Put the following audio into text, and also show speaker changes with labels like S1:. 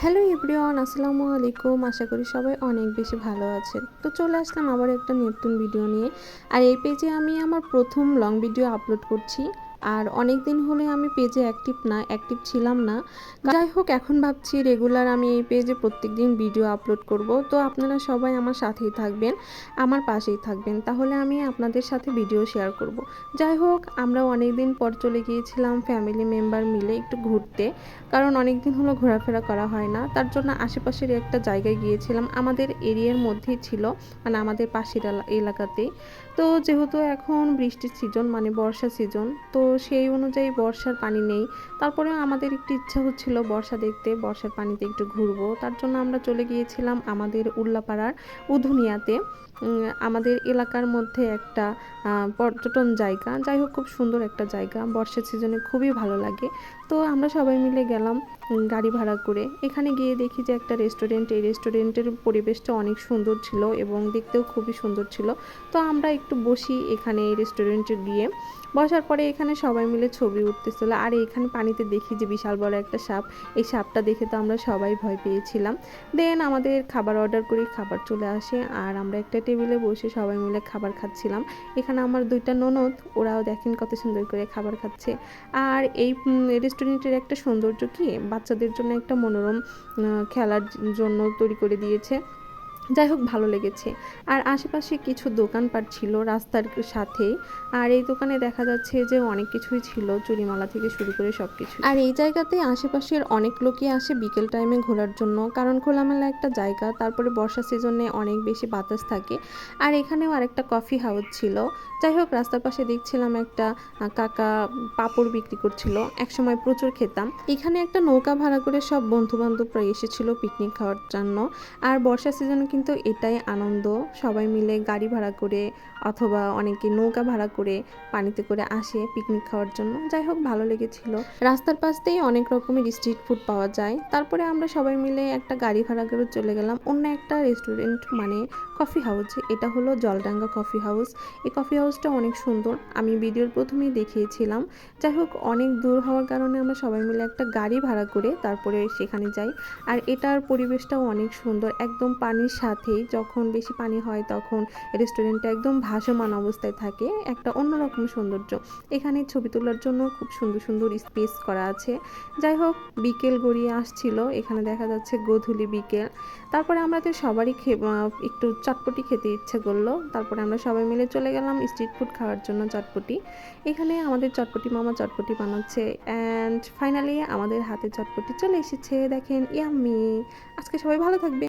S1: Hello everyone, আসসালামু আলাইকুম। আশা করি সবাই অনেক বেশি ভালো আছেন। তো চলে আসলাম আবার একটা নতুন ভিডিও নিয়ে। আর এই পেজে আমি আমার প্রথম লং ভিডিও আপলোড করছি। আর অনেক দিন হলে আমি পেজে অ্যাক্টিভ ছিলাম না। যাই হোক, এখন ভাবছি রেগুলার আমি এই পেজে প্রত্যেকদিন ভিডিও আপলোড করব। তো আপনারা সবাই আমার সাথেই থাকবেন, আমার পাশেই থাকবেন, তাহলে আমি আপনাদের সাথে ভিডিও শেয়ার করব। যাই হোক, আমরা অনেক দিন পর চলে গিয়েছিলাম ফ্যামিলি মেম্বার মিলে একটু ঘুরতে। কারণ অনেক দিন হলো ঘোরাফেরা করা হয় না, তার জন্য আশেপাশের একটা জায়গায় গিয়েছিলাম। আমাদের এরিয়ার মধ্যেই ছিল, মানে আমাদের পাশের এলাকাতেই। তো যেহেতু এখন বৃষ্টির সিজন, মানে বর্ষা সিজন, তো সেই অনুযায়ী বর্ষার পানি নেই। তারপরে আমাদের একটু ইচ্ছা হচ্ছিল বর্ষা দেখতে, বর্ষার পানিতে একটু ঘুরবো। তার জন্য আমরা চলে গিয়েছিলাম আমাদের উল্লাপাড়ার উধুনিয়াতে। আমাদের এলাকার মধ্যে একটা পর্যটন জায়গা। যাই হোক, খুব সুন্দর একটা জায়গা, বর্ষার সিজনে খুবই ভালো লাগে। তো আমরা সবাই মিলে গেলাম গাড়ি ভাড়া করে। এখানে গিয়ে দেখি যে একটা রেস্টুরেন্ট, এই রেস্টুরেন্টের পরিবেশটা অনেক সুন্দর ছিল এবং দেখতেও খুবই সুন্দর ছিল। তো আমরা একটু বসি এখানে এই রেস্টুরেন্টে গিয়ে। বসার পরে এখানে সবাই মিলে ছবি উঠতেছিল। আর এখানে পানিতে দেখি যে বিশাল বড় একটা সাপ। এই সাপটা দেখে তো আমরা সবাই ভয় পেয়েছিলাম। দেন আমাদের খাবার অর্ডার করি, খাবার চলে আসে আর আমরা একটা টেবিলে বসে সবাই মিলে খাবার খাচ্ছিলাম। এখানে আমার দুইটা ননদ, ওরাও দেখেন কত সুন্দর করে খাবার খাচ্ছে। আর এই রেস্টুরেন্টের একটা সৌন্দর্য কি, বাচ্চাদের জন্য একটা মনোরম খেলার জন্য তৈরি করে দিয়েছে। যাই হোক, ভালো লেগেছে। আর আশেপাশে কিছু দোকানপাট ছিল রাস্তার সাথেই। আর এই দোকানে দেখা যাচ্ছে যে অনেক কিছুই ছিল, চুড়িমালা থেকে শুরু করে সব কিছু। আর এই জায়গাতে আশেপাশের অনেক লোকই আসে বিকেল টাইমে ঘোরার জন্য, কারণ খোলামেলা একটা জায়গা। তারপরে বর্ষা সিজনে অনেক বেশি বাতাস থাকে। আর এখানেও আরেকটা কফি হাউস ছিল। যাই হোক, রাস্তার পাশে দেখছিলাম একটা কাকা পাপড় বিক্রি করছিল, একসময় প্রচুর খেতাম। এখানে একটা নৌকা ভাড়া করে সব বন্ধু বান্ধবরা এসেছিল পিকনিক খাওয়ার জন্য। আর বর্ষা সিজনে কিন্তু এটাই আনন্দ, সবাই মিলে গাড়ি ভাড়া করে অথবা অনেকে নৌকা ভাড়া করে পানিতে করে আসে পিকনিক খাওয়ার জন্য। যাই হোক, ভালো লেগেছিল। রাস্তার পাশ দিয়ে অনেক রকমের স্ট্রিট ফুড পাওয়া যায়। তারপরে আমরা সবাই মিলে একটা গাড়ি ভাড়া করে চলে গেলাম অন্য একটা রেস্টুরেন্ট, মানে কফি হাউস। এটা হলো জলডাঙ্গা কফি হাউস। এই কফি হাউসটা অনেক সুন্দর, আমি ভিডিওর প্রথমেই দেখিয়েছিলাম। যাই হোক, অনেক দূর হওয়ার কারণে আমরা সবাই মিলে একটা গাড়ি ভাড়া করে তারপরে সেখানে যাই। আর এটার পরিবেশটাও অনেক সুন্দর, একদম পানির সাথেই। যখন বেশি পানি হয় তখন রেস্টুরেন্টটা একদম ভাসমান অবস্থায় থাকে, একটা অন্যরকম সৌন্দর্য। এখানে ছবি তোলার জন্য খুব সুন্দর সুন্দর স্পেস করা আছে। যাই হোক, বিকেল গড়িয়ে আসছিল, এখানে দেখা যাচ্ছে গোধূলি বিকেল। তারপরে আমাদের সবারই একটু চটপটি খেতে ইচ্ছে করলো। তারপরে আমরা সবাই মিলে চলে গেলাম স্ট্রিট ফুড খাওয়ার জন্য চটপটি। এখানে আমাদের চটপটি মামা চটপটি বানাচ্ছে অ্যান্ড ফাইনালি আমাদের হাতে চটপটি চলে এসেছে। দেখেন, ইয়াম্মি। আজকে সবাই ভালো থাকবে।